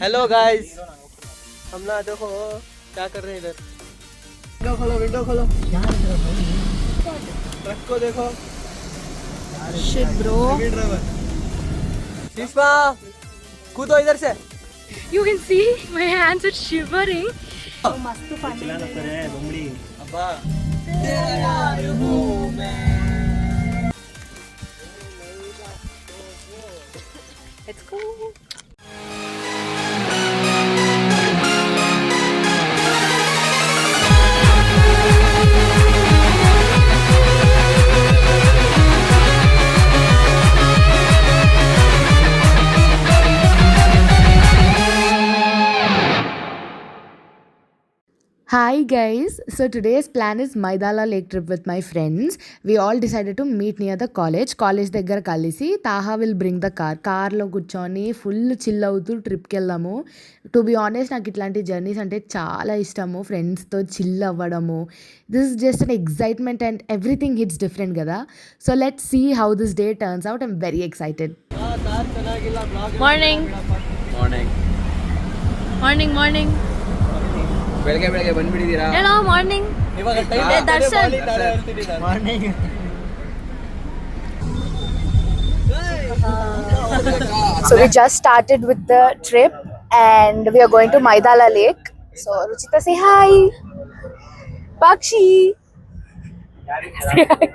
Hello guys, हम ना देखो क्या कर रहे हैं इधर। विंडो खोलो ट्रक को देखो। Shit, bro. शिष्मा कूदो इधर से। You can see my hands are shivering. अब्बा तेरा यार हूँ मैं। Let's go. Hi guys, so today's plan is Maidala Lake trip with my friends. We all decided to meet near the college. College దగ్గర కలిసి Taha will bring the car. కార్లో కూర్చొని full chill అవుతూ ట్రిప్కి వెళ్దాము. టు బి ఆనెస్ట్ నాకు ఇట్లాంటి journeys అంటే చాలా ఇష్టము. ఫ్రెండ్స్తో చిల్ అవ్వడము. This is just an excitement and everything hits different కదా. So let's see how this day turns out. I'm very excited. Morning morning morning morning ಬೆಳಗ್ಗೆ ಬೆಳಗ್ಗೆ ಬಂದ್ಬಿಟ್ಟಿದ್ದೀರಾ? ಹೇಳೋ ಮಾರ್ನಿಂಗ್ ಇವಾಗ Darshan morning. So we just started with the trip and we are going to Maidala Lake. So Ruchita, say hi. Bakshi. Say hi.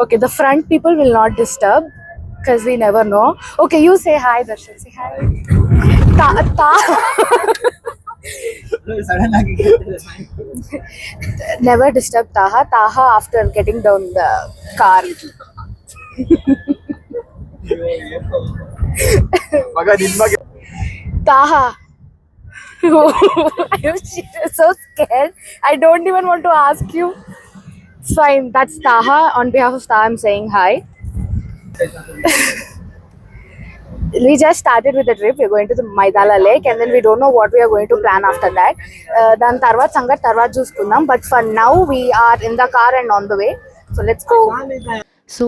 Okay, the front people will not disturb because we never know. Okay, you say hi, Darshan. Say hi. Sudden ಆಗಿ Never disturb Taha. Taha after getting down the car. ಮಗ ನಿನ್ ಬಗ್ಗೆ Taha. I'm so scared. I don't even want to ask you. It's fine. That's Taha. On behalf of Taha, I'm saying hi. We just started with the trip. We're going to the Maidala Lake and then we don't know what we are going to plan after that. Then Tarvat Sangat Tarvat చూసుకుందాం. But for now, we are in the car and on the way. So let's go. So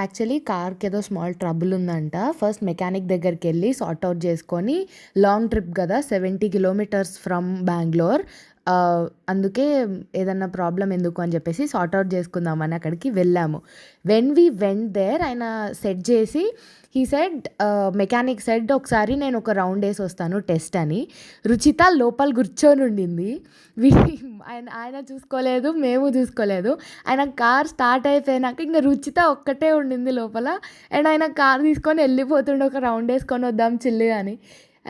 actually కార్కి ఏదో small trouble ఉందంట. First mechanic దగ్గరికి వెళ్ళి sort out చేసుకొని, long trip కదా 70 kilometres from Bengaluru, అందుకే ఏదన్నా ప్రాబ్లం ఎందుకు అని చెప్పేసి సార్ట్ అవుట్ చేసుకుందామని అక్కడికి వెళ్ళాము. వెన్ వీ వెంట్ దేర్ ఆయన సెట్ చేసి హీ సెడ్, మెకానిక్ సెడ్ ఒకసారి నేను ఒక రౌండ్ వేసి వస్తాను టెస్ట్ అని. రుచిత లోపల కూర్చొని ఉండింది. ఆయన చూసుకోలేదు, మేము చూసుకోలేదు. ఆయన కార్ స్టార్ట్ అయిపోయినాక ఇంకా రుచిత ఒక్కటే ఉండింది లోపల. అండ్ ఆయన కార్ తీసుకొని వెళ్ళిపోతుండే, ఒక రౌండ్ వేసుకొని వద్దాం చిల్లి అని.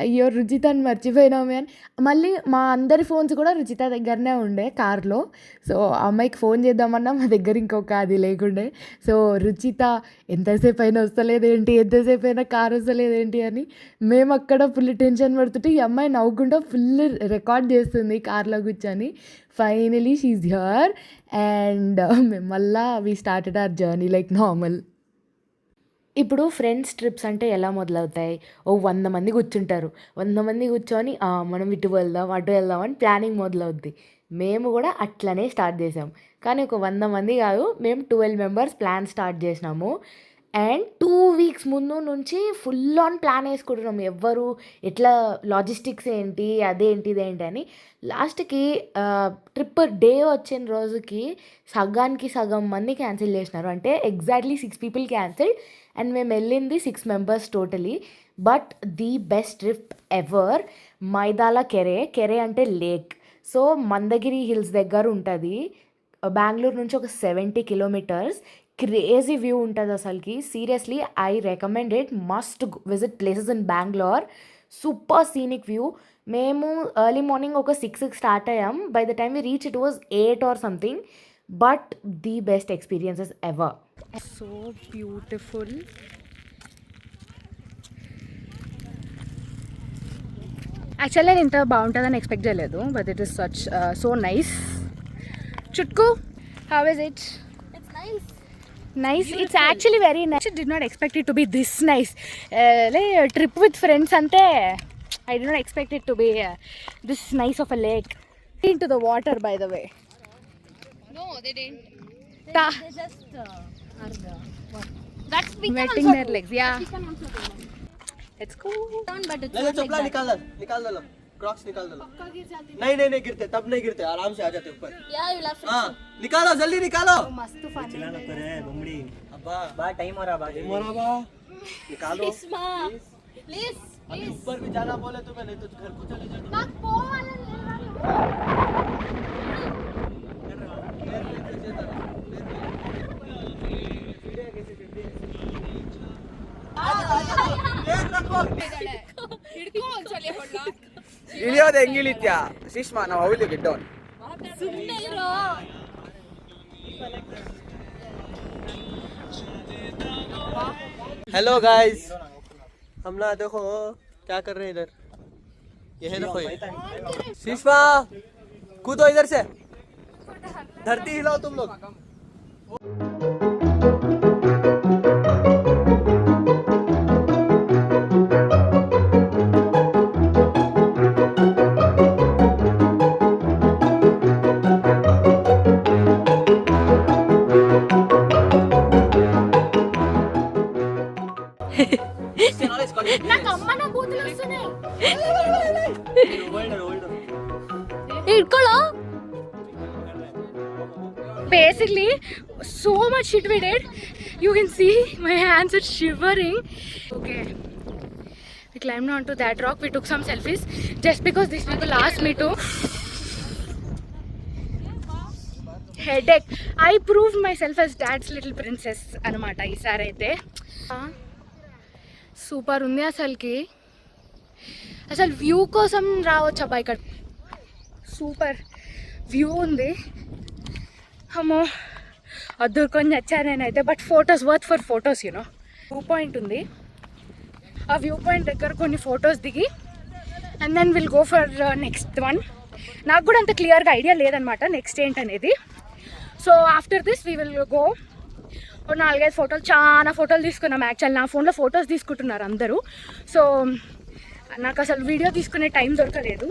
అయ్యో రుచితని మర్చిపోయినామే అని. మళ్ళీ మా అందరి ఫోన్స్ కూడా రుచిత దగ్గరనే ఉండే కార్లో. సో అమ్మాయికి ఫోన్ చేద్దామన్నా మా దగ్గర ఇంకొక అది లేకుండే. సో రుచిత ఎంతసేపు అయినా వస్తలేదేంటి, ఎంతసేపు అయినా కార్ వస్తలేదేంటి అని మేము అక్కడ ఫుల్ టెన్షన్ పడుతుంటే ఈ అమ్మాయి నవ్వుకుంటూ ఫుల్ రికార్డ్ చేస్తుంది కార్లో కూర్చొని. ఫైనలీ షీఈ్ హియర్ అండ్ మళ్ళా we started our journey like normal. ఇప్పుడు ఫ్రెండ్స్ ట్రిప్స్ అంటే ఎలా మొదలవుతాయి? 100 మంది కూర్చుంటారు. 100 మంది కూర్చొని మనం ఇటు వెళ్దాం అటు వెళ్దాం అని ప్లానింగ్ మొదలవుద్ది. మేము కూడా అట్లనే స్టార్ట్ చేసాం. కానీ ఒక 100 మంది కాదు, మేము 12 మెంబర్స్ ప్లాన్ స్టార్ట్ చేసినాము. అండ్ 2 వీక్స్ ముందు నుంచి ఫుల్ ఆన్ ప్లాన్ వేసుకుంటున్నాము. ఎవ్వరు ఎట్లా, లాజిస్టిక్స్ ఏంటి, అదేంటి ఇదేంటి అని. లాస్ట్కి ట్రిప్ డే వచ్చిన రోజుకి సగానికి సగం మంది క్యాన్సిల్ చేసినారు. అంటే ఎగ్జాక్ట్లీ 6 పీపుల్ క్యాన్సిల్ అండ్ మేము వెళ్ళింది 6 members totally. But the best trip ever, Maidala Kere అంటే లేక్. సో మందగిరి హిల్స్ దగ్గర ఉంటుంది. బెంగళూరు నుంచి ఒక 70 కిలోమీటర్స్. క్రేజీ వ్యూ ఉంటుంది అసలుకి. Seriously I recommend it. Must visit places in Bengaluru. Super scenic view. మేము ఎర్లీ మార్నింగ్ ఒక 6కి స్టార్ట్ అయ్యాం. By the time we reach it was 8 or something. But the best experiences ever. So beautiful. Actually నేను ఇంత బాగుంటుందని expect చేయలేదు. But it is such so nice. Chutku, how is it? It's nice. Nice. It's actually very nice. I did not expect it to be this nice. Trip with friends ante I did not expect it to be this nice of a lake. Into the water, by the way. No, they didn't. Ta- They just are the what? That's we can Wetting also their do. legs, yeah. We can also do that. Let's go. But it's ले not चप्पला like that. निकाल दो Crocs निकाल दो नहीं गिरते तब नहीं गिरते आराम से आ जाते ऊपर Yeah, you'll have हाँ निकालो जल्दी निकालो मस्त फन अब्बा बा टाइम हो रहा बा निकालो Please. अभी ऊपर भी जाना बोले तुम्हें नहीं तो घर को चले जाओ ಇಳಿಯೋದು ಹೆಂಗಿಳಿತ್ಯಾ ಸುಷ್ಮಾ ನಾವು ಅವಳಿ ಗೆಡ್ಡೋನ್ हेलो गाइस हम ना देखो क्या कर रहे हैं इधर ये है देखो शिष्मा कूदो इधर से धरती हिलाओ तुम लोग ఇట్కోలో basically so much shit we did. You can see my hands are shivering. Okay, we climbed onto that rock. We took some selfies just because these people asked me to. Headache. I proved myself as dad's little princess అనమాట ఈసారి అయితే super ఉంది అసలు view కోసం రావచ్చు అబ్బా ఇక్కడ super view ఉంది అమ్మో అద్దరుకొని వచ్చా నేనైతే but photos worth for photos you know view point ఉంది ఆ వ్యూ పాయింట్ దగ్గర కొన్ని ఫొటోస్ దిగి and then will go for next one నాకు కూడా అంత క్లియర్గా ఐడియా లేదనమాట నెక్స్ట్ ఏంటనేది so after this we will go 4-5 ఫోటోలు చాలా ఫోటోలు తీసుకున్నాం యాక్చువల్ నా ఫోన్లో ఫొటోస్ తీసుకుంటున్నారు అందరూ సో నాకు అసలు వీడియో తీసుకునే టైం దొరకలేదు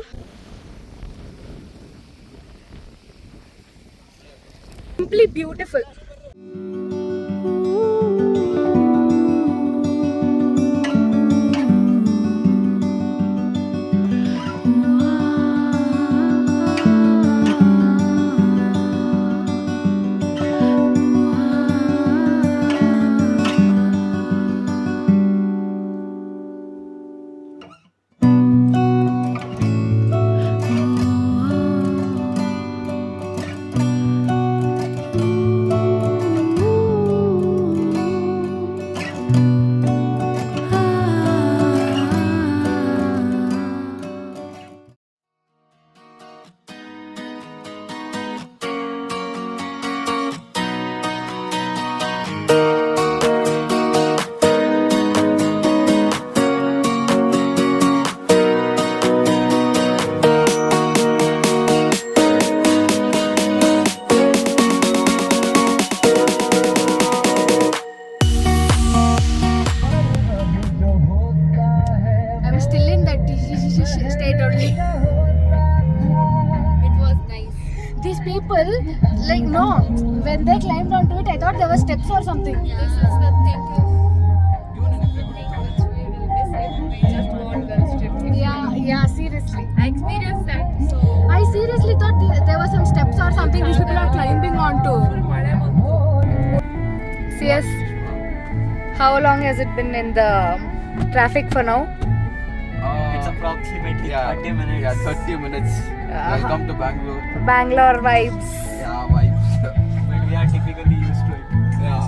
simply beautiful state only. It was nice. These people, like, no, when they climbed onto it, I thought there were steps or something. Yeah. This is the thing which we will miss if we just want the strip. Yeah, seriously. I experienced that. So I seriously thought there were some steps or something these people are climbing onto. CS, how long has it been in the traffic for now? It's approximately 30 minutes. Yeah, 30 minutes. Welcome to Bangalore. Bangalore vibes. Yeah, vibes. But we are typically used to it. Yeah.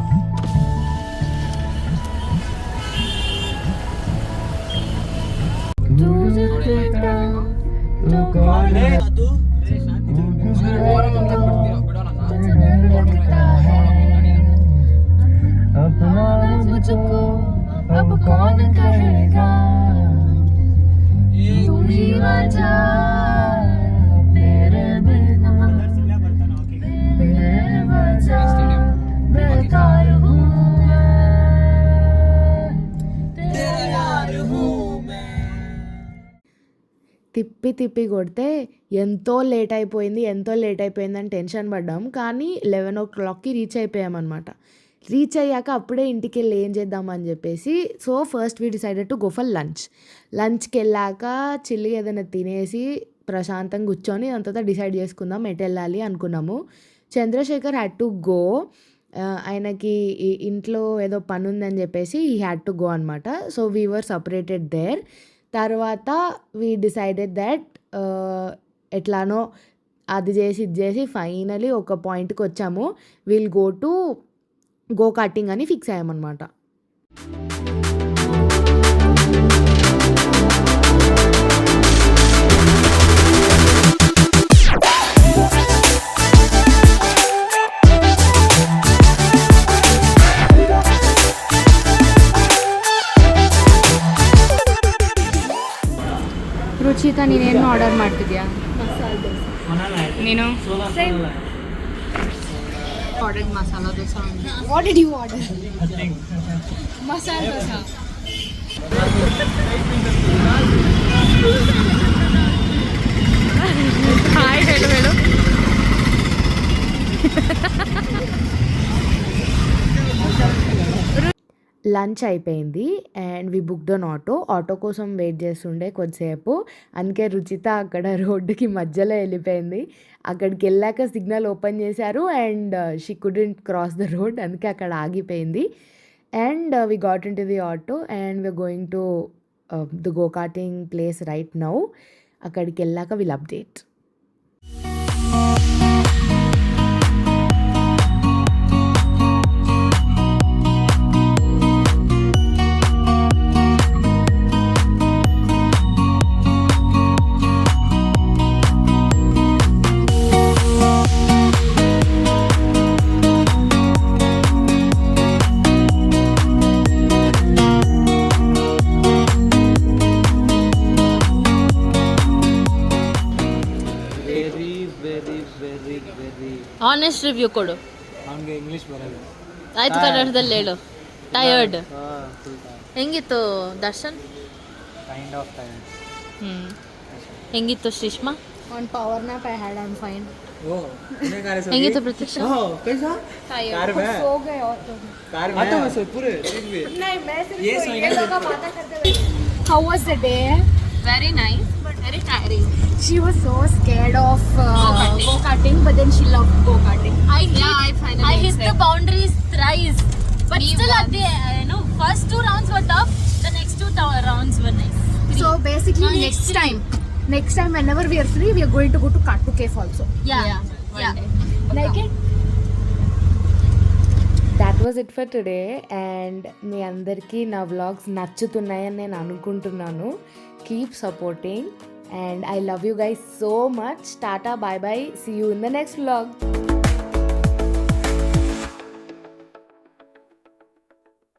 मुझको अब कौन कहेगा तू ही वजह तेरे बिना बेवजह बेकार हूँ तेरा यार हूँ తిప్పి తిప్పి కొడితే ఎంతో లేట్ అయిపోయింది అని టెన్షన్ పడ్డాం కానీ 11 o'clockకి రీచ్ అయిపోయామన్నమాట రీచ్ అయ్యాక అప్పుడే ఇంటికి వెళ్ళి ఏం చేద్దామని చెప్పేసి so first we decided to go for లంచ్కి వెళ్ళాక చిల్లి ఏదైనా తినేసి ప్రశాంతంగా కూర్చొని అంతా డిసైడ్ చేసుకుందాం ఎటు వెళ్ళాలి అనుకున్నాము. చంద్రశేఖర్ హ్యాడ్ టు గో, ఆయనకి ఇంట్లో ఏదో పని ఉందని చెప్పేసి ఈ హ్యాడ్ టు గో అనమాట. So we were separated there. తర్వాత వీ డిసైడెడ్ దట్ ఎట్లానో అది చేసి ఇది చేసి ఫైనలీ ఒక పాయింట్కి వచ్చాము. విల్ గో కార్టింగ్ అని ఫిక్స్ అయ్యామన్నమాట. ರುಚಿತ ನೀನೇನು ಆರ್ಡರ್ ಮಾಡ್ತಿದ್ಯಾ? ನೀನು order masala dosa. What did you order? Masala dosa. Hi ಹೇಳು. లంచ్ అయిపోయింది and we booked an auto కోసం వెయిట్ చేస్తుండే కొద్దిసేపు. అందుకే రుచిత అక్కడ రోడ్డుకి మధ్యలో వెళ్ళిపోయింది. అక్కడికి వెళ్ళాక సిగ్నల్ ఓపెన్ చేశారు and she couldn't cross the road, అందుకే అక్కడ ఆగిపోయింది. And we got in to the auto and we're going to the go karting place right now. అక్కడికి వెళ్ళాక విల్ అప్డేట్. ಆನೆಸ್ಟ್ ರಿವ್ಯೂ ಕೊಡು. ಅವನಿಗೆ ಇಂಗ್ಲೀಷ್ ಬರಲ್ಲ. ಆಯ್ತು, ಕನ್ನಡದಲ್ಲಿ ಹೇಳು. ಟಯರ್ಡ್ ಹೆಂಗಿತ್ತು ದರ್ಶನ್? Kind of tired. ಹೆಂಗಿತ್ತು Shrishma? On power nap I had, I'm fine. ಓ ಹೆಂಗಿತ್ತು ಪ್ರತೀಕ್ಷಾ? कैसा कार में सो गए और तो कार में ऑटो में सो पूरे दिन में नहीं मैं सिर्फ ये सोई सोई लोग बात करते बैठे. How was the day? Very nice but very tiring. She was so scared of go-karting, but then she loved go-karting. I hit the boundaries thrice, but still at the first 2 rounds were tough. The next 2 rounds were nice. So basically next time whenever we are free we are going to go to Kattu Cave also. Yeah. Like it? That was it for today and మీ అందరికీ నా vlogs నచ్చుతున్నాయని నేను అనుకుంటున్నాను. Keep supporting and I love you guys so much. Tata, bye bye, see you in the next vlog.